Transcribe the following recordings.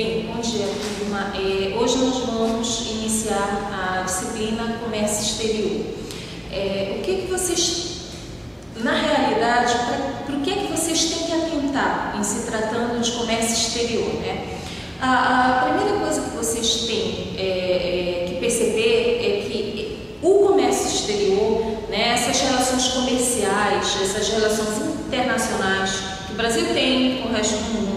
Bem, bom dia, turma. Hoje nós vamos iniciar a disciplina Comércio Exterior. O que vocês, na realidade, para o que vocês têm que atentar em se tratando de comércio exterior, né? A primeira coisa que vocês têm que perceber é que o comércio exterior, né, essas relações comerciais, essas relações internacionais que o Brasil tem com o resto do mundo,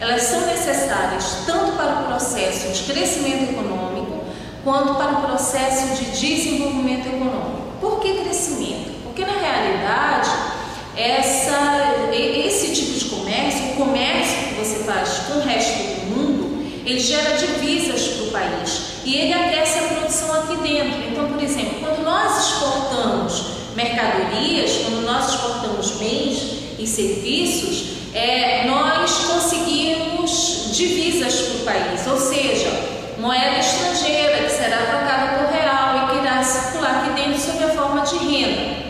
elas são necessárias tanto para o processo de crescimento econômico quanto para o processo de desenvolvimento econômico. Por que crescimento? Porque na realidade esse tipo de comércio, o comércio que você faz com o resto do mundo, ele gera divisas para o país e ele aquece a produção aqui dentro. Então, por exemplo, quando nós exportamos mercadorias, quando nós exportamos bens e serviços, nós conseguimos divisas para o país, ou seja, moeda estrangeira que será trocada por real e que irá circular aqui dentro sob a forma de renda.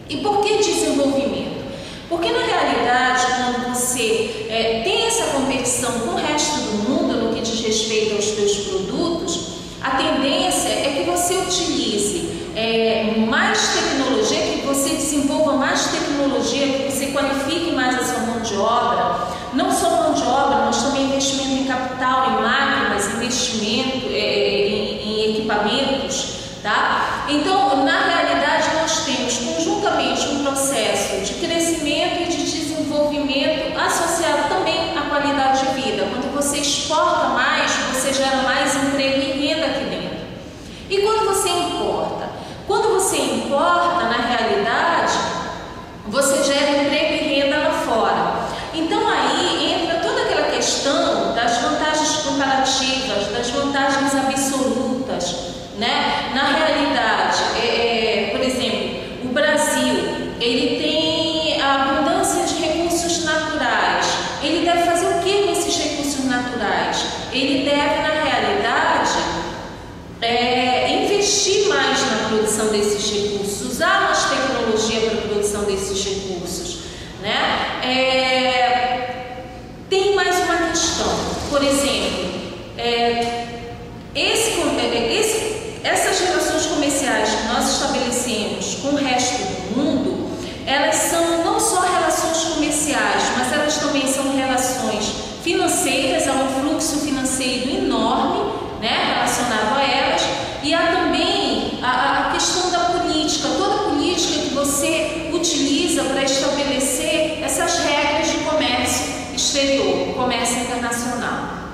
E por que desenvolvimento? Porque na realidade, quando você tem essa competição com o resto do mundo no que diz respeito aos seus produtos, a tendência é que você utilize mais tecnologia, que você desenvolva mais tecnologia, que você qualifique mais a sua mão de obra, não só mão de obra, mas também investimento em capital, em máquinas, investimento em equipamentos, tá? Então, na realidade, nós temos conjuntamente um processo de crescimento e de desenvolvimento associado também à qualidade de vida. Quando você exporta mais, você gera mais emprego e renda aqui dentro. E quando você importa? Quando você importa, na realidade, você gera emprego e renda lá fora. Então aí entra toda aquela questão das vantagens comparativas, das vantagens absolutas, né? Na realidade, por exemplo, o Brasil, ele tem a abundância de recursos naturais. Ele deve fazer o que com esses recursos naturais? Ele deve, na realidade, investir mais na produção desses recursos, usar mais tecnologia para a produção desses recursos, né? Tem mais uma questão, por exemplo, essas relações comerciais que nós estabelecemos com o resto do mundo, elas são não só relações comerciais, mas elas também são relações financeiras, há um fluxo financeiro enorme, né, relacionado a elas, e há também a questão da política, toda a política que você utiliza para estabelecer essas regras de comércio exterior, comércio internacional.